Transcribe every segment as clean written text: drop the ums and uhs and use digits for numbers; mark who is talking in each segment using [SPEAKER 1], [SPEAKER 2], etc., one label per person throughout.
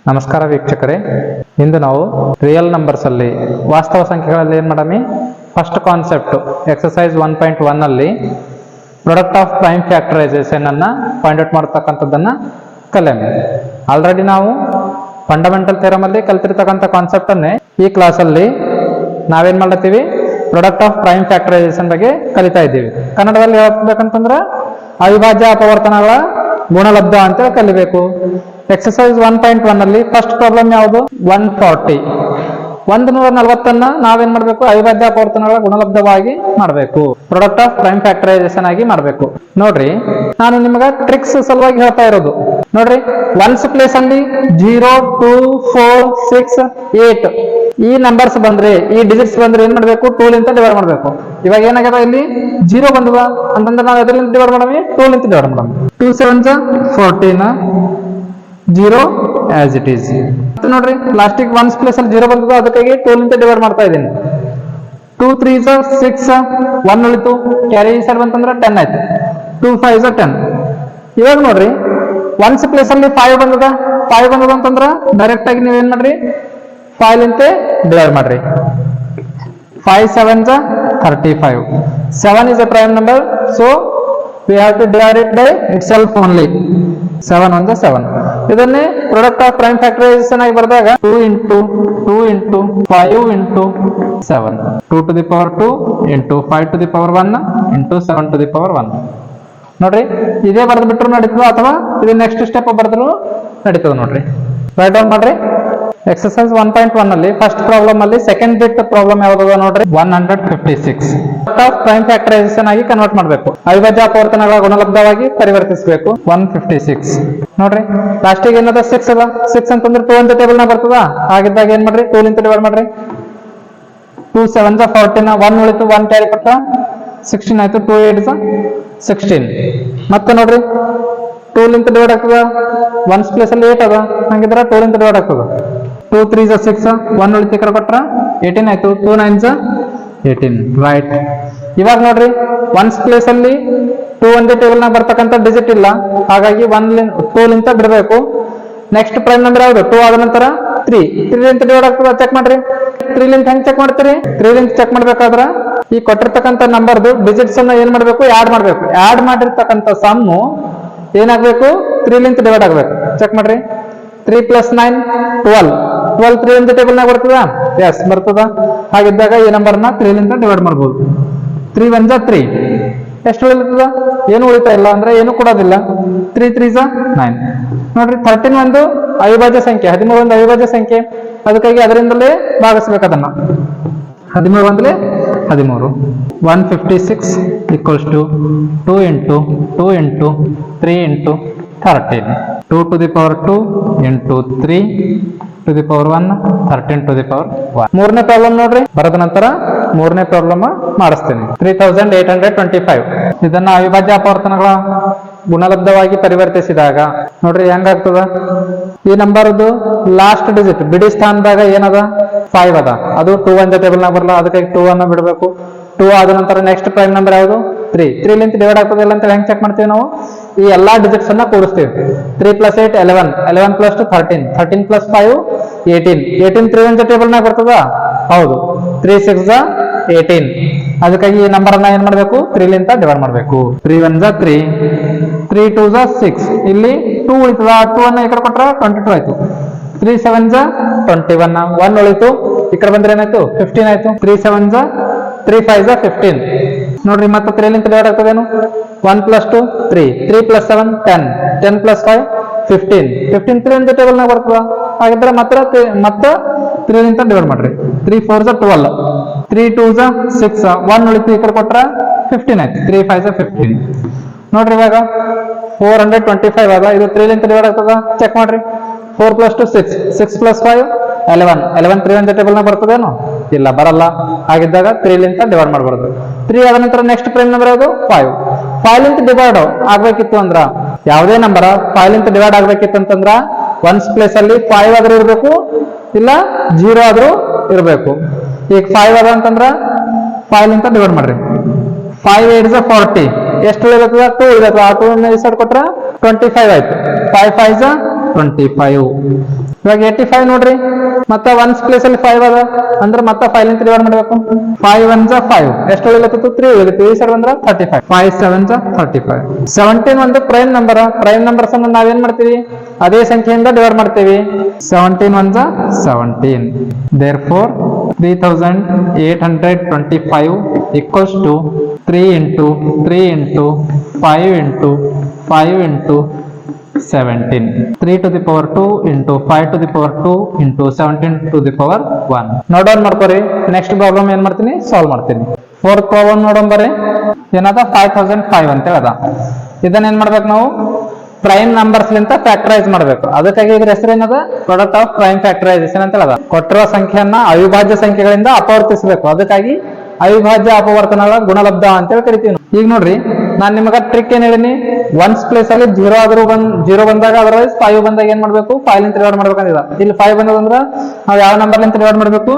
[SPEAKER 1] ನಮಸ್ಕಾರ ವೀಕ್ಷಕರೇ, ಇಂದು ನಾವು ರಿಯಲ್ ನಂಬರ್ಸ್ ಅಲ್ಲಿ ವಾಸ್ತವ ಸಂಖ್ಯೆಗಳಲ್ಲಿ ಏನು ಮಾಡಮಿ ಫಸ್ಟ್ ಕಾನ್ಸೆಪ್ಟ್ ಎಕ್ಸರ್ಸೈಸ್ 1.1 ಅಲ್ಲಿ ಪ್ರಾಡಕ್ಟ್ ಆಫ್ ಪ್ರೈಮ್ ಫ್ಯಾಕ್ಟರೈಸೇಷನ್ ಅನ್ನ ಫೈಂಡ್ ಔಟ್ ಮಾಡತಕ್ಕಂಥದ್ದನ್ನ ಕಲಿಯಮಿ. ಆಲ್ರೆಡಿ ನಾವು ಫಂಡಮೆಂಟಲ್ ಥಿಯರಮ್ ಅಲ್ಲಿ ಕಲ್ತಿರ್ತಕ್ಕಂಥ ಕಾನ್ಸೆಪ್ಟ್ ಅನ್ನೇ ಈ ಕ್ಲಾಸ್ ಅಲ್ಲಿ ನಾವೇನ್ ಮಾಡ್ತೀವಿ, ಪ್ರಾಡಕ್ಟ್ ಆಫ್ ಪ್ರೈಮ್ ಫ್ಯಾಕ್ಟರೈಸೇಷನ್ ಬಗ್ಗೆ ಕಲಿತಾ ಇದ್ದೀವಿ. ಕನ್ನಡದಲ್ಲಿ ಹೇಳ್ಬೇಕಂತಂದ್ರೆ ಅವಿಭಾಜ್ಯ ಅಪವರ್ತನಗಳ ಗುಣಲಬ್ಧ ಅಂತ ಕಲಿಬೇಕು. ಎಕ್ಸರ್ಸೈಸ್ 1.1 ಅಲ್ಲಿ ಫಸ್ಟ್ ಪ್ರಾಬ್ಲಮ್ ಯಾವುದು? 140. 140 ನಾವೇನ್ ಮಾಡ್ಬೇಕು? ಅವಿಭಾಜ್ಯ ಅಪವರ್ತನಗಳ ಗುಣಲಬ್ಧವಾಗಿ ಮಾಡಬೇಕು, ಪ್ರಾಡಕ್ಟ್ ಆಫ್ ಪ್ರೈಮ್ ಫ್ಯಾಕ್ಟರೈಸೇಷನ್ ಆಗಿ ಮಾಡಬೇಕು. ನೋಡ್ರಿ, ನಾನು ನಿಮ್ಗ ಟ್ರಿಕ್ಸ್ ಸಲುವಾಗಿ ಹೇಳ್ತಾ ಇರೋದು. ನೋಡ್ರಿ, ಒನ್ಸ್ ಪ್ಲೇಸ್ ಅಲ್ಲಿ 0, 2, 4, 6, 8 ಈ ನಂಬರ್ಸ್ ಬಂದ್ರೆ, ಈ ಡಿಜಿಟ್ಸ್ ಬಂದ್ರೆ ಏನ್ ಮಾಡ್ಬೇಕು? 2 ಲಿಂದ ಡಿವೈಡ್ ಮಾಡ್ಬೇಕು. ಇವಾಗ ಏನಾಗ್ಯದ, ಇಲ್ಲಿ 0 ಬಂದದ ಅಂತಂದ್ರೆ ನಾವು ಎದರಿಂದ ಡಿವೈಡ್ ಮಾಡಮಿ? 2 ಲಿಂದ ಡಿವೈಡ್ ಮಾಡಮಿ. 2 7s 14, 0 ಆಸ್ ಇಟ್ ಈಸ್. ನೋಡ್ರಿ, ಲಾಸ್ಟಿಗೆ ಒನ್ಸ್ ಪ್ಲೇಸ್ ಅಲ್ಲಿ 0 ಬಂದದ, ಅದಕ್ಕಾಗಿ 2 ಲಿಂದ ಡಿವೈಡ್ ಮಾಡ್ತಾ ಇದ್ದೀನಿ. 2 3s 6, 1 ಉಳಿತು, ಕ್ಯಾರಿ ಸೈಡ್ ಬಂತಂದ್ರೆ 10 ಆಯ್ತು. 2 5s 10. ಇವಾಗ ನೋಡ್ರಿ, ಒನ್ಸ್ ಪ್ಲೇಸ್ ಅಲ್ಲಿ 5 ಬಂದದ ಅಂತಂದ್ರ ಡೈರೆಕ್ಟ್ ಆಗಿ ನೀವೇನ್ ಮಾಡ್ರಿ? 5 ಲಿಂದ ಡಿವೈಡ್ ಮಾಡ್ರಿ. 5 7s 35. 7 is a prime number, so we have to divide it by itself only. 7 1s 7. ಇದನ್ನೇ ಪ್ರಾಡಕ್ಟ್ ಆಫ್ ಪ್ರೈಮ್ ಫ್ಯಾಕ್ಟರೈಸೇಷನ್ ಆಗಿ ಬರೆದಾಗ 2 into 5 into 7, 2 to the power 2 into 5 to the power 1 into 7 to the power 1. ನೋಡ್ರಿ, ಇದೇ ಬರೆದು ಬಿಟ್ರು ನಡೀತದ, ಅಥವಾ ಇದು ನೆಕ್ಸ್ಟ್ ಸ್ಟೆಪ್ ಬರೆದ್ರು ನಡೀತದ. ನೋಡ್ರಿ, ರೈಟ್ ಡೌನ್ ಮಾಡ್ರಿ. ಎಕ್ಸರ್ಸೈಸ್ 1.1 ಅಲ್ಲಿ ಫಸ್ಟ್ ಪ್ರಾಬ್ಲಮ್ ಅಲ್ಲಿ ಸೆಕೆಂಡ್ ಬಿಟ್ ಪ್ರಾಬ್ಲಮ್ ಯಾವ್ದು ನೋಡ್ರಿ? 156. ಆಫ್ ಪ್ರೈಮ್ ಫ್ಯಾಕ್ಟರೈಸೇಷನ್ ಆಗಿ ಕನ್ವರ್ಟ್ ಮಾಡಬೇಕು, ಅವಿಭಾಜ್ಯ ಅಪವರ್ತನಗಳ ಗುಣಲಬ್ಧವಾಗಿ ಪರಿವರ್ತಿಸಬೇಕು. 156 ನೋಡ್ರಿ, ಲಾಸ್ಟಿಗೆ ಏನದ? 6 ಅದ. 6 ಅಂತಂದ್ರೆ 2 ಅಂತ ಟೇಬಲ್ ನಾಗ ಬರ್ತದ. ಹಾಗಿದ್ದಾಗ ಏನ್ ಮಾಡ್ರಿ? 2 ಲಿಂದ ಡಿವೈಡ್ ಮಾಡ್ರಿ. 2 7s 14, 1 ಉಳಿತು, 1 ಕ್ಯಾರಿ ಕೊಟ್ಟ 16 ಆಯ್ತು. 2 8s 16. ಮತ್ತೆ ನೋಡ್ರಿ, 2 ಲಿಂದ ಡಿವೈಡ್ ಆಗ್ತದ. ಒನ್ಸ್ ಪ್ಲೇಸ್ ಅಲ್ಲಿ 8 ಅದ, ಹಂಗಿದ್ರ 2 ಲಿಂದ ಡಿವೈಡ್ ಆಗ್ತದ. 2 3s 6, 1 ಉಳಿತು, ಈ ಕಡೆ ಕೊಟ್ರ 18 ಆಯ್ತು. 2 9s 18. ರೈಟ್. ಇವಾಗ ನೋಡ್ರಿ, ಒನ್ಸ್ ಪ್ಲೇಸ್ ಅಲ್ಲಿ 2 ಒಂದೇ ಟೇಬಲ್ ನಾಗ ಬರ್ತಕ್ಕಂಥ ಡಿಜಿಟ್ ಇಲ್ಲ, ಹಾಗಾಗಿ 2 ಲಿಂದ ಬಿಡಬೇಕು. ನೆಕ್ಸ್ಟ್ ಪ್ರೈಮ್ ನಂಬರ್ ಯಾವ್ದು? 2 ಆದ ನಂತರ 3 ಲಿಂದ ಡಿವೈಡ್ ಆಗ್ತದ. ಚೆಕ್ ಮಾಡ್ರಿ, 3 ಲಿಂದ ಹೆಂಗ್ ಚೆಕ್ ಮಾಡ್ತೀರಿ? 3 ಲಿಂದ ಚೆಕ್ ಮಾಡ್ಬೇಕಾದ್ರ ಈ ಕೊಟ್ಟಿರ್ತಕ್ಕಂಥ ನಂಬರ್ದು ಡಿಜಿಟ್ಸ್ ಅನ್ನ ಏನ್ ಮಾಡ್ಬೇಕು? ಆಡ್ ಮಾಡ್ಬೇಕು. ಆಡ್ ಮಾಡಿರ್ತಕ್ಕಂಥ ಸಮ್ಮು ಏನಾಗ್ಬೇಕು? 3 ಲಿಂದ ಡಿವೈಡ್ ಆಗ್ಬೇಕು. ಚೆಕ್ ಮಾಡ್ರಿ. 3 + 9 12. 12 3 ಲಿಂದ ಟೇಬಲ್ ನಾಗ ಬರ್ತದ? ಎಸ್ ಬರ್ತದ. ಹಾಗಿದ್ದಾಗ ಈ ನಂಬರ್ನ 3 ಲಿಂದ ಡಿವೈಡ್ ಮಾಡ್ಬೋದು. 3 1s 3. ಎಷ್ಟು ಉಳಿತದ? ಏನು ಉಳಿತಾ ಇಲ್ಲ, ಅಂದ್ರೆ ಏನು ಕೊಡೋದಿಲ್ಲ. 3 3s 9. ನೋಡ್ರಿ, 13 ಒಂದು ಅವಿಭಾಜ್ಯ ಸಂಖ್ಯೆ, 13 ಒಂದು ಅವಿಭಾಜ್ಯ ಸಂಖ್ಯೆ, ಅದಕ್ಕಾಗಿ ಅದರಿಂದಲೇ ಭಾಗಿಸ್ಬೇಕು ಅದನ್ನ. 13 ಒಂದಲೇ 13. 156 equals to 2 into 2 into 3 into 13. 2 to the power 2 into 3 to the power 1, 13 to the power 1. ಮೂರನೇ ಪ್ರಾಬ್ಲಮ್ ನೋಡ್ರಿ, ಬರದ ನಂತರ ಮೂರನೇ ಪ್ರಾಬ್ಲಮ್ ಮಾಡಿಸ್ತೀನಿ. 3825. ಇದನ್ನ ಅವಿಭಾಜ್ಯ ಅಪವರ್ತನಗಳ ಗುಣಲಬ್ಧವಾಗಿ ಪರಿವರ್ತಿಸಿದಾಗ ನೋಡ್ರಿ ಹೆಂಗಾಗ್ತದ? ಈ ನಂಬರ್ದು ಲಾಸ್ಟ್ ಡಿಜಿಟ್ ಬಿಡಿ ಸ್ಥಾನದಾಗ ಏನದ? 5 ಅದ. ಅದು 2 ಒಂದೇ ಟೇಬಲ್ ನಾಗ ಬರಲ್ಲ, ಅದಕ್ಕಾಗಿ 2 ಅನ್ನ ಬಿಡಬೇಕು. 2 ಆದ ನಂತರ ನೆಕ್ಸ್ಟ್ ಪ್ರೈಮ್ ನಂಬರ್ ಯಾವುದು? 3 ಲಿಂದ ಡಿವೈಡ್ ಆಗ್ತದಿಲ್ಲ ಅಂತ ಹೆಂಗ್ ಚೆಕ್ ಮಾಡ್ತೀವಿ ನಾವು? ಈ ಎಲ್ಲಾ ಡಿಜಿಟ್ಸ್ ಅನ್ನ ಕೂಡಿಸ್ತೀವಿ. 3 + 8 11, 11 + 2 13, 13 + 5 18, 18 3 ಒಂದೇ ಟೇಬಲ್ ನಾಗ ಬರ್ತದ? ಹೌದು. 3 6s 18. ಅದಕ್ಕಾಗಿ ಈ ನಂಬರ್ ಅನ್ನ ಏನ್ ಮಾಡ್ಬೇಕು? 3 ಲಿಂದ ಡಿವೈಡ್ ಮಾಡ್ಬೇಕು. 3 1s 3, 3 2s 6. ಇಲ್ಲಿ 2 ಉಳಿತದ. 2 ಅನ್ನ ಈ ಕಡೆ ಕೊಟ್ರ 22 ಆಯ್ತು. 3 7s 21. 1 ಉಳಿತು, ಈ ಕಡೆ ಬಂದ್ರೆ ಏನಾಯ್ತು? 15 ಆಯ್ತು. 3 7s 3 5s 15. ನೋಡ್ರಿ, ಮತ್ತೆ 3 ಲಿಂದ ಡಿವೈಡ್ ಆಗ್ತದೇನು? 1 + 2 3, 3 + 7 10, 10 + 5 15, 15 3 ಒಂದೇ ಟೇಬಲ್ ನಾಗ ಬರ್ತದ. ಹಾಗಿದ್ರೆ ಮತ್ತೆ 3 ಲಿಂದ ಡಿವೈಡ್ ಮಾಡ್ರಿ. 3 4s 12, 3 2s 6, 1 ಉಳಿತು, ಈ ಕಡೆ ಕೊಟ್ರ 15 ಆಯ್ತು. 3 5s 15. ನೋಡ್ರಿ, ಇವಾಗ 425 ಅದ. ಇದು 3 ಲಿಂದ ಡಿವೈಡ್ ಆಗ್ತದ? ಚೆಕ್ ಮಾಡ್ರಿ. 4 + 2 6, 6 + 5 11, 11 3 ಒಂದೇ ಟೇಬಲ್ ನಾಗ ಬರ್ತದೇನು? ಇಲ್ಲ, ಬರಲ್ಲ. ಹಾಗಿದ್ದಾಗ 3 ಲಿಂದ ಡಿವೈಡ್ ಮಾಡಬಾರ್ದು. 3 ಆದ ನಂತರ ನೆಕ್ಸ್ಟ್ ಪ್ರೈಮ್ ನಂಬರ್ ಯಾವುದು? 5. 5 ಲಿಂದ ಡಿವೈಡ್ ಆಗ್ಬೇಕಿತ್ತು ಅಂದ್ರ ಯಾವುದೇ ನಂಬರ್ 5 ಲಿಂದ ಡಿವೈಡ್ ಆಗ್ಬೇಕಿತ್ತಂತಂದ್ರ ಒನ್ಸ್ ಪ್ಲೇಸ್ ಅಲ್ಲಿ 5 ಆದ್ರೂ ಇರ್ಬೇಕು, ಇಲ್ಲ 0 ಆದ್ರೂ ಇರ್ಬೇಕು. ಈಗ 5 ಅದ ಅಂತಂದ್ರ 5 ಲಿಂದ ಡಿವೈಡ್ ಮಾಡ್ರಿ. 5 8s 40. ಎಷ್ಟು ಉಳಿತದ 2 ಉಳಿತದ. ಆ 2 ಸೈಡ್ ಕೊಟ್ರ 25 ಆಯ್ತು. 5 5 25. ಇವಾಗ 85 ನೋಡ್ರಿ, ಮತ್ತೆ ಒನ್ಸ್ ಪ್ಲೇಸ್ ಅಲ್ಲಿ 5 ಅದ ಅಂದ್ರೆ ಮತ್ತೆ 5 ಲಿಂದ ಡಿವೈಡ್ ಮಾಡ್ಬೇಕು. 5 1 5 ಎಷ್ಟು ಉಳಿಲತ್ತು 3 ಉಳಿತು. ಈ ಸೈಡ್ ಬಂದ್ರ 35. 5 7 35. 17 ಒಂದು ಪ್ರೈಮ್ ನಂಬರ್. ಪ್ರೈಮ್ ನಂಬರ್ಸ್ ಅನ್ನು ನಾವೇನ್ ಮಾಡ್ತೀವಿ, ಅದೇ ಸಂಖ್ಯೆಯಿಂದ ಡಿವೈಡ್ ಮಾಡ್ತೀವಿ. 17 1 17. therefore 3825 equals to 3 into 3 into 5 into 5 into 17. 3 to the power 2 into 5 to the power 2 into 17 to the power 1. Note down ಮಾಡ್ಕೋರಿ. ನೆಕ್ಸ್ಟ್ ಪ್ರಾಬ್ಲಮ್ ಏನ್ ಮಾಡ್ತೀನಿ, ಸಾಲ್ವ್ ಮಾಡ್ತೀನಿ. ಫೋರ್ತ್ ಪ್ರಾಬ್ಲಮ್ ನೋಡೋಣ ಬರ್ರಿ. ಏನದ 5005 ಅಂತ ಹೇಳದ. ಇದನ್ನ ಏನ್ ಮಾಡ್ಬೇಕು ನಾವು, ಪ್ರೈಮ್ ನಂಬರ್ಸ್ ಲಿಂತ ಫ್ಯಾಕ್ಟರೈಸ್ ಮಾಡಬೇಕು. ಅದಕ್ಕಾಗಿ ಇದ್ರ ಹೆಸರು ಏನದ, ಪ್ರಾಡಕ್ಟ್ ಆಫ್ ಪ್ರೈಮ್ ಫ್ಯಾಕ್ಟರೈಸೇಷನ್ ಅಂತ ಹೇಳದ. ಕೊಟ್ಟಿರೋ ಸಂಖ್ಯೆಯನ್ನ ಅವಿಭಾಜ್ಯ ಸಂಖ್ಯೆಗಳಿಂದ ಅಪವರ್ತಿಸಬೇಕು. ಅದಕ್ಕಾಗಿ ಅವಿಭಾಜ್ಯ ಅಪವರ್ತನಗಳ ಗುಣಲಬ್ಧ ಅಂತ ಹೇಳಿ ಕರಿತೀವಿ. ಈಗ ನೋಡ್ರಿ, ನಾನ್ ನಿಮಗ ಟ್ರಿಕ್ ಏನ್ ಹೇಳಿನಿ, ಒನ್ಸ್ ಪ್ಲೇಸ್ ಅಲ್ಲಿ 0 ಆದ್ರೂ 0 ಬಂದಾಗ ಅದರ್ವೈಸ್ 5 ಬಂದಾಗ ಏನ್ ಮಾಡ್ಬೇಕು, 5 ಲಿಂತ ಡಿವೈಡ್ ಮಾಡ್ಬೇಕಂದಿದ. ಇಲ್ಲಿ 5 ಬಂದದಂದ್ರ ನಾವ್ ಯಾವ ನಂಬರ್ ಲಿಂತ ಡಿವೈಡ್ ಮಾಡ್ಬೇಕು,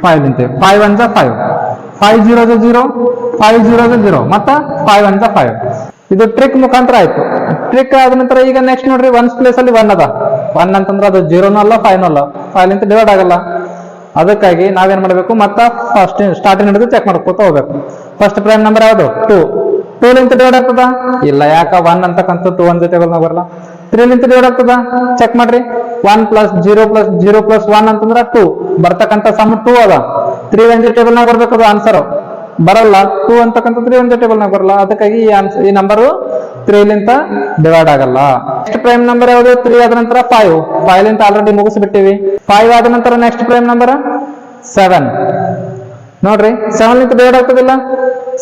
[SPEAKER 1] 5 ಲಿಂತ. 5 1 5, 5 0 0, 5 0 0, ಮತ್ತ 5 1 5. ಇದು ಟ್ರಿಕ್ ಮುಖಾಂತರ ಆಯ್ತು. ಟ್ರಿಕ್ ಆದ ನಂತರ ಈಗ ನೆಕ್ಸ್ಟ್ ನೋಡ್ರಿ, ಒನ್ಸ್ ಪ್ಲೇಸ್ ಅಲ್ಲಿ 1 ಅದ. 1 ಅಂತಂದ್ರೆ ಅದು 0 ಅಲ್ಲ 5 ಅಲ್ಲ, 5 ಲಿಂತ ಡಿವೈಡ್ ಆಗಲ್ಲ. ಅದಕ್ಕಾಗಿ ನಾವೇನ್ ಮಾಡ್ಬೇಕು, ಮತ್ತ ಫಸ್ಟ್ ಸ್ಟಾರ್ಟಿಂಗ್ ಹಿಡಿದು ಚೆಕ್ ಮಾಡ್ಕೋತ ಹೋಗ್ಬೇಕು. ಫಸ್ಟ್ ಪ್ರೈಮ್ ನಂಬರ್ ಯಾವುದು, 2 ಲಿಂತ ಡಿವೈಡ್ ಆಗ್ತದ ಇಲ್ಲ, ಯಾಕ 1 ಅಂತಕ್ಕಂಥ 2 ಒಂದ್ ಜೊತೆ ಬರಲ್ಲ. 3 ಲಿಂತ ಡಿವೈಡ್ ಆಗ್ತದ, ಚೆಕ್ ಮಾಡ್ರಿ. 1 + 0 + 0 + 1 ಅಂತಂದ್ರ 2 ಬರ್ತಕ್ಕಂಥ ಸಮ್ 2 ಅದ. 3 ಒಂದೇ ಟೇಬಲ್ ನಾಗ ಬರ್ಬೇಕು, ಅದು ಆನ್ಸರ್ ಬರಲ್ಲ. 2 ಅಂತಕ್ಕಂಥ 3 ಒಂದೇ ಟೇಬಲ್ ನಾಗ ಬರಲ್ಲ. ಅದಕ್ಕಾಗಿ ಈ ನಂಬರ್ 3 ಲಿಂತ ಡಿವೈಡ್ ಆಗಲ್ಲ. ನೆಕ್ಸ್ಟ್ ಪ್ರೈಮ್ ನಂಬರ್ ಯಾವುದು, 3 ಆದ ನಂತರ 5 ಲಿಂತ ಆಲ್ರೆಡಿ ಮುಗಿಸ್ಬಿಟ್ಟಿವಿ. 5 ಆದ ನಂತರ ನೆಕ್ಸ್ಟ್ ಪ್ರೈಮ್ ನಂಬರ್ 7. ನೋಡ್ರಿ, 7 ಲಿಂತ ಡಿವೈಡ್ ಆಗ್ತದಿಲ್ಲ.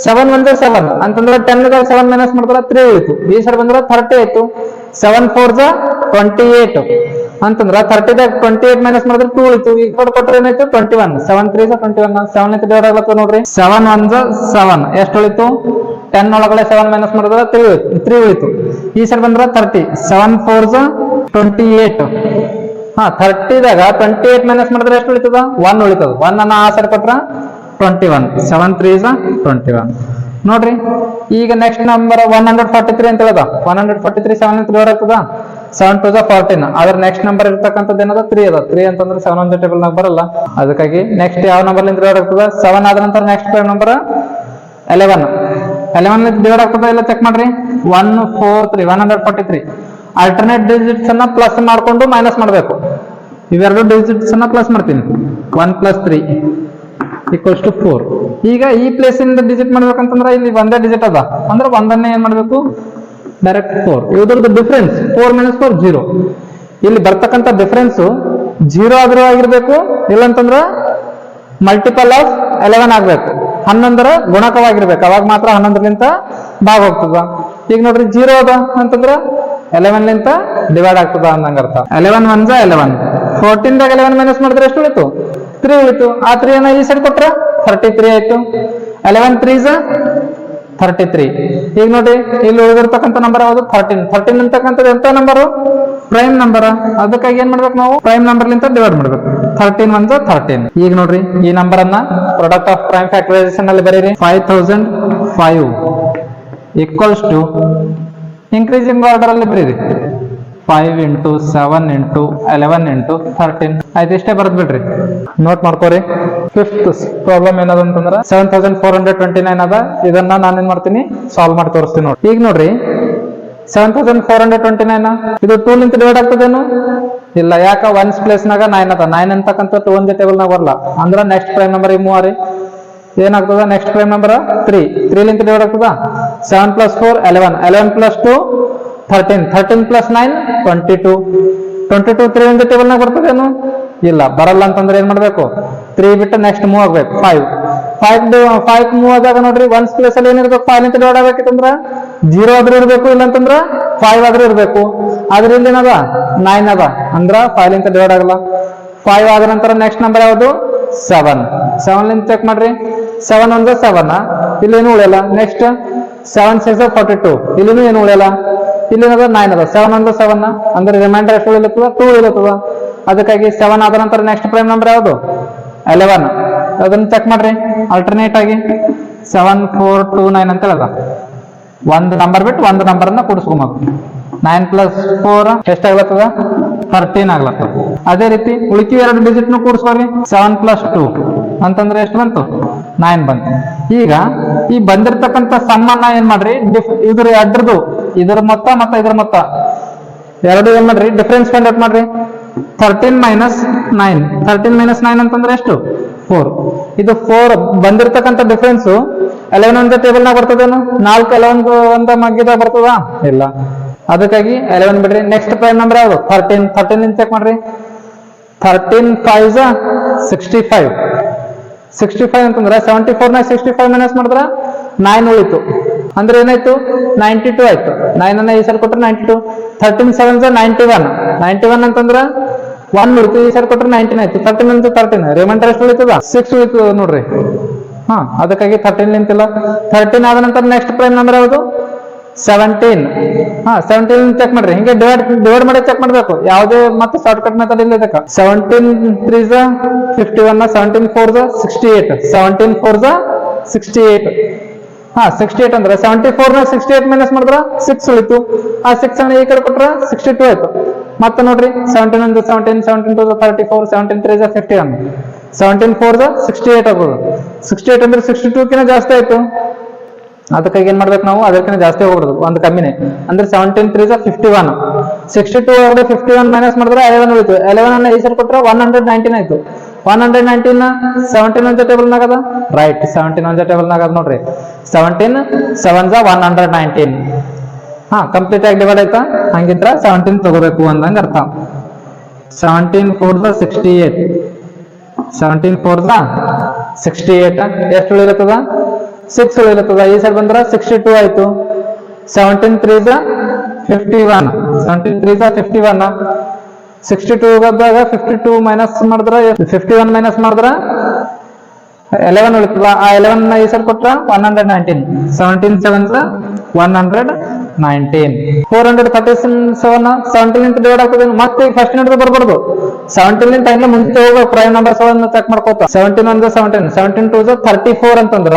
[SPEAKER 1] 7 1 7 ಅಂತಂದ್ರೆ 10 7 ಮೈನಸ್ ಮಾಡಿದ್ರೆ 3 ಉಳಿತು. ಈ ಸೈಡ್ ಬಂದ್ರೆ 30 ಆಯ್ತು. 7 4 28 ಅಂತಂದ್ರ 30 28 ಮೈನಸ್ ಮಾಡಿದ್ರೆ 2 ಉಳಿತು. ಈ ಕಡೆ ಕೊಟ್ಟರೆ ಏನಾಯ್ತು, 21. 7 3 21. 7 ಲಿಂತ ಡಿವೈಡ್ ಆಗ್ಲತ್ತ ನೋಡ್ರಿ. 7 1 7 ಎಷ್ಟು ಉಳಿತು, 10 ಒಳಗಡೆ 7 ಮೈನಸ್ ಮಾಡಿದ್ರೆ 3 ಉಳಿತು. ಈ ಸೈಡ್ ಬಂದ್ರೆ 30. 7 4 28. 30 ದಾಗ 28 ಮೈನಸ್ ಮಾಡಿದ್ರೆ ಎಷ್ಟು ಉಳಿತದ, 1 ಉಳಿತದ. 1 ಅನ್ನ ಆ ಸೈಡ್ ಕೊಟ್ರ 21. 7 3 21. ನೋಡ್ರಿ, ಈಗ ನೆಕ್ಸ್ಟ್ ನಂಬರ್ 143 ಅಂತ ಹೇಳದ. 143 7 ಲಿಂತ ಡಿವೈಡ್ ಆಗ್ತದ. 7 2 14. ಅದ್ರ ನೆಕ್ಸ್ಟ್ ನಂಬರ್ ಇರ್ತಕ್ಕಂಥದ್ದು ಏನದ, 3 ಅದ. 3 ಅಂತಂದ್ರೆ 7 ಒಂದೇ ಟೇಬಲ್ ನಾಗ ಬರಲ್ಲ. ಅದಕ್ಕಾಗಿ ನೆಕ್ಸ್ಟ್ ಯಾವ ನಂಬರ್ ಲಿಂತ ಡಿವೈಡ್ ಆಗ್ತದ, 7 ಆದ ನಂತರ ನೆಕ್ಸ್ಟ್ ನಂಬರ್ 11 ಲಿಂತ ಡಿವೈಡ್ ಆಗ್ತದ ಇಲ್ಲ, ಚೆಕ್ ಮಾಡ್ರಿ. 1 4 3 143. ಆಲ್ಟರ್ನೇಟ್ ಡಿಜಿಟ್ಸ್ ಅನ್ನ ಪ್ಲಸ್ ಮಾಡ್ಕೊಂಡು ಮೈನಸ್ ಮಾಡ್ಬೇಕು. ಇವೆರಡು ಡಿಜಿಟ್ಸ್ ಅನ್ನ ಪ್ಲಸ್ ಮಾಡ್ತೀನಿ. 1 + 3 = 4. ಈಗ ಈ ಪ್ಲೇಸ್ ಇಂದ ಡಿಜಿಟ್ ಮಾಡ್ಬೇಕಂತಂದ್ರ ಇಲ್ಲಿ ಒಂದೇ ಡಿಜಿಟ್ ಅದ ಅಂದ್ರೆ ಒಂದನ್ನೇ ಏನ್ ಮಾಡ್ಬೇಕು, ಡೈರೆಕ್ಟ್ 4. ಇದ್ರದ್ದು ಡಿಫ್ರೆನ್ಸ್ 4 - 4 0. ಇಲ್ಲಿ ಬರ್ತಕ್ಕಂಥ ಡಿಫ್ರೆನ್ಸ್ 0 ಆದ್ರೂ ಆಗಿರ್ಬೇಕು, ಇಲ್ಲಂತಂದ್ರ ಮಲ್ಟಿಪಲ್ ಆಫ್ 11 ಆಗ್ಬೇಕು. 11ರ ಗುಣಕವಾಗಿರ್ಬೇಕು, ಅವಾಗ ಮಾತ್ರ 11 ಲಿಂತ ಭಾಗ ಹೋಗ್ತದ. ಈಗ ನೋಡ್ರಿ 0 ಅದ ಅಂತಂದ್ರ 11 ಲಿಂತ ಡಿವೈಡ್ ಆಗ್ತದ ಅಂದಂಗ ಅರ್ಥ. 11 1 11. 14 ದಾಗ 11 ಮೈನಸ್ ಮಾಡಿದ್ರೆ ಎಷ್ಟು ಉಳಿತು, 3 ಉಳಿತು. ಆ 3 ಅನ್ನ ಈ ಸೈಡ್ ಕೊಟ್ರ 33 ಆಯ್ತು. 11 3 33. ಈಗ ನೋಡ್ರಿ, ಇಲ್ಲಿ ಉಳಿದಿರ್ತಕ್ಕಂಥ ನಂಬರ್ ಯಾವುದು, 13. 13 ಅಂತಕ್ಕಂಥದ್ದು ಎಂತ ನಂಬರು, ಪ್ರೈಮ್ ನಂಬರ್. ಅದಕ್ಕಾಗಿ ಏನ್ ಮಾಡ್ಬೇಕು ನಾವು, ಪ್ರೈಮ್ ನಂಬರ್ ಲಿಂತ ಡಿವೈಡ್ ಮಾಡ್ಬೇಕು. 13 1 13. ಈಗ ನೋಡ್ರಿ, ಈ ನಂಬರ್ ಅನ್ನ ಪ್ರಾಡಕ್ಟ್ ಆಫ್ ಪ್ರೈಮ್ ಫ್ಯಾಕ್ಟರೈಸೇಷನ್ ಅಲ್ಲಿ ಬರೀರಿ. 5005 equals to ಇನ್ಕ್ರೀಸಿಂಗ್ ಆರ್ಡರ್ ಅಲ್ಲಿ ಬರೀರಿ. 5 × 7 × 11 × 13. ಆಯ್ತು, ಇಷ್ಟೇ ಬರ್ದ್ ಬಿಡ್ರಿ, ನೋಟ್ ಮಾಡ್ಕೋರಿ. ಫಿಫ್ತ್ ಪ್ರಾಬ್ಲಮ್ ಏನದ ಅಂತಂದ್ರ 7429 ಅದ. ಇದನ್ನ ನಾನೇನ್ ಮಾಡ್ತೀನಿ, ಸಾಲ್ವ್ ಮಾಡಿ ತೋರಿಸ್ತೀನಿ ನೋಡಿ. ಈಗ ನೋಡ್ರಿ, 7429 ಇದು 2 ಲಿಂತ ಡಿವೈಡ್ ಆಗ್ತದೇನು ಇಲ್ಲ, ಯಾಕ ಒನ್ಸ್ ಪ್ಲೇಸ್ ನಾಗ 9 ಅದ. 9 ಅಂತಕ್ಕಂಥ ಒಂದೇ ಟೇಬಲ್ ನಾಗ ಬರಲ್ಲ. ಅಂದ್ರ ನೆಕ್ಸ್ಟ್ ಪ್ರೈಮ್ ನಂಬರ್ ಈ ಮೂವರಿ ಏನಾಗ್ತದ, ನೆಕ್ಸ್ಟ್ ಪ್ರೈಮ್ ನಂಬರ್ 3 ಲಿಂತ ಡಿವೈಡ್ ಆಗ್ತದ. 7 + 4 11. 11 + 2 13. 13 + 9 22. 22 3 ಒಂದೇ ಟೇಬಲ್ ನಾಗ ಬರ್ತದೇನು ಇಲ್ಲ, ಬರಲ್ಲ. ಅಂತಂದ್ರೆ ಏನ್ ಮಾಡ್ಬೇಕು, 3 ಬಿಟ್ಟು ನೆಕ್ಸ್ಟ್ ಮೂವ್ ಆಗ್ಬೇಕು. 5 ಮೂವ್ ಆದಾಗ ನೋಡ್ರಿ, ಒನ್ಸ್ ಪ್ಲೇಸ್ ಅಲ್ಲಿ ಏನಿರ್ಬೇಕು, 5 ಲಿಂತ ಡಿವೈಡ್ ಆಗ್ಬೇಕಿತ್ತಂದ್ರ 0 ಆದ್ರೂ ಇರ್ಬೇಕು, ಇಲ್ಲಂತಂದ್ರ 5 ಆದ್ರೂ ಇರ್ಬೇಕು. ಆದ್ರಿಂದ ಏನದ 9 ಅದ, ಅಂದ್ರ 5 ಲಿಂತ ಡಿವೈಡ್ ಆಗಲ್ಲ. 5 ಆದ ನಂತರ ನೆಕ್ಸ್ಟ್ ನಂಬರ್ ಯಾವುದು, 7 ಲಿಂತ ಚೆಕ್ ಮಾಡ್ರಿ. 7 1 7. ಇಲ್ಲೇನು ಉಳಿಯಲ್ಲ. ನೆಕ್ಸ್ಟ್ 7 6 42. ಇಲ್ಲಿನೂ ಏನು ಉಳಿಯಲ್ಲ. ಇಲ್ಲಿ 9 ಅದ. 7 1 7. ಅಂದ್ರೆ ರಿಮೈಂಡರ್ ಎಷ್ಟು ಉಳಿಲತ್ತದ, 2 ಉಳಿಲತ್ತದ. ಅದಕ್ಕಾಗಿ 7 ಆದ ನಂತರ ನೆಕ್ಸ್ಟ್ ಪ್ರೈಮ್ ನಂಬರ್ ಯಾವುದು, 11. ಅದನ್ನ ಚೆಕ್ ಮಾಡ್ರಿ ಆಲ್ಟರ್ನೇಟ್ ಆಗಿ. 7 4 2 9 ಅಂತ ಹೇಳದ. ಒಂದು ನಂಬರ್ ಬಿಟ್ಟು ಒಂದು ನಂಬರ್ನ ಕೂಡಿಸ್ಕೊಬೇಕು. 9 + 4 ಎಷ್ಟಾಗ್ಲತ್ತದ 13 ಆಗ್ಲತ್ತದ. ಅದೇ ರೀತಿ ಉಳಿಕೆ 2 ಡಿಜಿಟ್ ಕೂಡಿಸ್ಕೊಳ್ರಿ. 7 + 2 ಅಂತಂದ್ರೆ ಎಷ್ಟು ಬಂತು 9 ಬಂತು. ಈಗ ಈ ಬಂದಿರ್ತಕ್ಕಂಥ ಸಮ್ಮನ್ನ ಏನ್ ಮಾಡ್ರಿ, ಇದ್ರ ಅಡ್ರದು ಇದ್ರ ಮೊತ್ತ ಮತ್ತೆ ಇದ್ರ ಮೊತ್ತ ಎರಡು ಏನ್ ಮಾಡ್ರಿ ಡಿಫ್ರೆನ್ಸ್ ಫೈಂಡ್ ಔಟ್ ಮಾಡ್ರಿ. 13 - 9 13 - 9 ಅಂತಂದ್ರೆ ಎಷ್ಟು 4. ಇದು 4 ಬಂದಿರ್ತಕ್ಕಂಥ ಡಿಫ್ರೆನ್ಸ್ 11 ಒಂದೇ ಟೇಬಲ್ ನಾಗ ಬರ್ತದೇನು? 4 11 ಒಂದ ಮಗ್ಗಿದಾಗ ಬರ್ತದ ಇಲ್ಲ. ಅದಕ್ಕಾಗಿ 11 ಬಿಡ್ರಿ. ನೆಕ್ಸ್ಟ್ ಪ್ರೈಮ್ ನಂಬರ್ ಯಾವುದು 13. 13 ಚೆಕ್ ಮಾಡ್ರಿ. 13 × 5 = 65. 65 ಅಂತಂದ್ರೆ 74 ನ 65 ಮೈನಸ್ ಮಾಡಿದ್ರ 9 ಉಳಿತು. ಅಂದ್ರೆ ಏನಾಯ್ತು 92 ಆಯ್ತು. 9 ಅನ್ನ ಈ ಸರಿ ಕೊಟ್ರೆ 92. 13 × 7 = 91. 91 ಅಂತಂದ್ರ 1 ಉಳಿತು. ಈ ಸರಿ ಕೊಟ್ರೆ 19 ಆಯ್ತು. 13 × 13 ರಿಮೈಂಡರ್ ಎಷ್ಟು ಉಳಿತದ 6 ಉಳಿತು ನೋಡ್ರಿ. ಅದಕ್ಕಾಗಿ 13 ನಿಂತಿಲ್ಲ. 13 ಆದ ನಂತರ ನೆಕ್ಸ್ಟ್ ಪ್ರೈಮ್ ನಂಬರ್ ಯಾವುದು 17. 17 ಚೆಕ್ ಮಾಡ್ರಿ. ಹಿಂಗೆ ಡಿವೈಡ್ ಮಾಡಿ ಚೆಕ್ ಮಾಡ್ಬೇಕು. ಯಾವುದೇ ಮತ್ತೆ ಶಾರ್ಟ್ ಕಟ್ ಮೆಥಡ್ ಇಲ್ಲ ಇದಕ್ಕ. 17 × 3 = 51. 17 × 4 = 68. 17 × 4 = 68. 68 ಅಂದ್ರೆ 74 ನ 68 ಮೈನಸ್ ಮಾಡಿದ್ರ 6 ಉಳಿತು. ಆ 6 ಅನ್ನ ಈ ಕಡೆ ಕೊಟ್ರ 62 ಆಯ್ತು. ಮತ್ತೆ ನೋಡ್ರಿ 17 × 17 17 × 2 = 34. 17 × 3 = 51. 17 × 4 = 68 ಆಗೋದು. 68 ಅಂದ್ರೆ 62 ಕಿಂತ ಜಾಸ್ತಿ ಆಯ್ತು. ಅದಕ್ಕಾಗಿ ಏನ್ ಮಾಡ್ಬೇಕು ನಾವು ಅದಕ್ಕಿಂತ ಜಾಸ್ತಿ ಹೋಗ್ಬಿಡುದು, ಒಂದು ಕಮ್ಮಿನೇ. ಅಂದ್ರೆ 17 × 3 = 51. 62 ಒಳಗಡೆ 51 ಮೈನಸ್ ಮಾಡಿದ್ರೆ 11 ಉಳಿತು. 11 ಅನ್ನ ಈ ಸರಿ ಕೊಟ್ರೆ 119 ಆಯ್ತು. 119 ನ 17 ಒಂದೇ ಟೇಬಲ್ ನಾಗದ ರೈಟ್. 17 ಒಂದೇ ಟೇಬಲ್ ನಾಗದ ನೋಡ್ರಿ. 17 × 7 = 119. ಕಂಪ್ಲೀಟ್ ಆಗಿ ಡಿವೈಡ್ ಆಯ್ತಾ? ಹಂಗಿದ್ರ 17 ತಗೋಬೇಕು ಅಂದಂಗ ಅರ್ಥ. 17 × 4 = 68. 17 × 4 = 68. ಎಷ್ಟು ಉಳಿಲತ್ತದ 6 ಉಳಿಲತ್ತದ. ಈ ಸೈಡ್ ಬಂದ್ರ 62 ಆಯ್ತು. 17 × 3 = 51. 17 × 3 = 51. 62 ಗದ್ದಾಗ 52 ಮೈನಸ್ ಮಾಡಿದ್ರ 51 ಮೈನಸ್ ಮಾಡಿದ್ರ 11 ಉಳಿತದ. ಆ 11 ನ ಈ ಸೈಡ್ ಕೊಟ್ರ 119. 17 × 7 = 119. 437 17 ನಿಂತ ಡಿವೈಡ್ ಆಗ್ತದೆ. ಮತ್ತೆ ಫಸ್ಟ್ ನಿಂತ ಬರ್ಬಾರ್ದು. 17 ನಿಂತ ಹಂಗೆ ಮುಂಚೆ ಹೋಗೋ ಪ್ರೈಮ್ ನಂಬರ್ ಚೆಕ್ ಮಾಡ್ಕೋತ. 17 × 1 = 17. 17 × 2 = 34 ಅಂತಂದ್ರ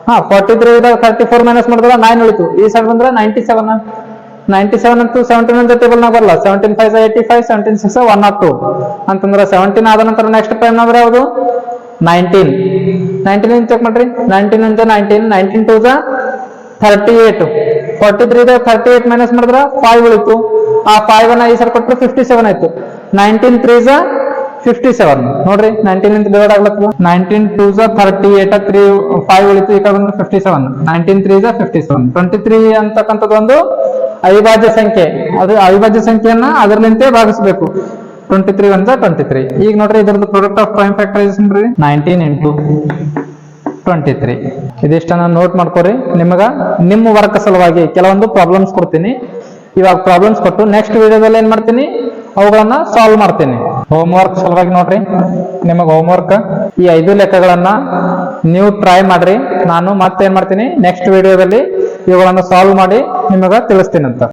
[SPEAKER 1] 43 ಇದಾಗ 34 ಮೈನಸ್ ಮಾಡಿದ್ರ 9 ಉಳಿತು. ಈ ಸೈಡ್ ಬಂದ್ರ 97. 97 ಅಂತೂ 17 ಅಂತ ಟೇಬಲ್ ನಾಗ ಬರಲ್ಲ. 17 × 5 = 85. 17 × 6 = 102 ಅಂತಂದ್ರ 17 ಆದ ನಂತರ ನೆಕ್ಸ್ಟ್ ಪ್ರೈಮ್ ನಂಬರ್ ಯಾವುದು 19. 19 ಚೆಕ್ ಮಾಡ್ರಿ. 19 × 19 19 × 2 = 38. 43 ಇದಾಗ 38 ಮೈನಸ್ ಮಾಡಿದ್ರ 5 ಉಳಿತು. ಆ 5 ಅನ್ನ ಈ ಸರ್ ಕೊಟ್ಟರೆ 57 ಆಯ್ತು. 19 × 3 = 57 ನೋಡ್ರಿ. 19 ಇಂದ ಡಿವೈಡ್ ಆಗ್ಲತ್ತದ. 19 × 2 = 38. 5 ಉಳಿತು. ಈ ಕಡೆ ಬಂದ್ರೆ 57. 19 × 3 = 57. 23 ಅಂತಕ್ಕಂಥದ್ದು ಒಂದು ಅವಿಭಾಜ್ಯ ಸಂಖ್ಯೆ. ಅದು ಅವಿಭಾಜ್ಯ ಸಂಖ್ಯೆಯನ್ನ ಅದರಲ್ಲಿಂತೆ ಭಾಗಿಸಬೇಕು. 23 × 1 = 23. ಈಗ ನೋಡ್ರಿ ಇದ್ರದ್ದು ಪ್ರಾಡಕ್ಟ್ ಆಫ್ ಪ್ರೈಮ್ ಫ್ಯಾಕ್ಟರೈಸೇಷನ್ ರೀ 19 × 23. ಇದಿಷ್ಟನ್ನ ನೋಟ್ ಮಾಡ್ಕೊರಿ. ನಿಮ್ಮ ವರ್ಕ್ ಸಲುವಾಗಿ ಕೆಲವೊಂದು ಪ್ರಾಬ್ಲಮ್ಸ್ ಕೊಡ್ತೀನಿ. ಇವಾಗ ಪ್ರಾಬ್ಲಮ್ಸ್ ಕೊಟ್ಟು ನೆಕ್ಸ್ಟ್ ವಿಡಿಯೋದಲ್ಲಿ ಏನ್ ಮಾಡ್ತೀನಿ ಅವುಗಳನ್ನ ಸಾಲ್ವ್ ಮಾಡ್ತೀನಿ. ಹೋಮ್ ವರ್ಕ್ ಸಲುವಾಗಿ ನೋಡ್ರಿ, ನಿಮಗೆ ಹೋಮ್ ವರ್ಕ್ ಈ 5 ಲೆಕ್ಕಗಳನ್ನ ನೀವು ಟ್ರೈ ಮಾಡ್ರಿ. ನಾನು ಮತ್ತೇನ್ ಮಾಡ್ತೀನಿ ನೆಕ್ಸ್ಟ್ ವಿಡಿಯೋದಲ್ಲಿ ಇವುಗಳನ್ನ ಸಾಲ್ವ್ ಮಾಡಿ ನಿಮಗ ತಿಳಿಸ್ತೀನಿ ಅಂತ.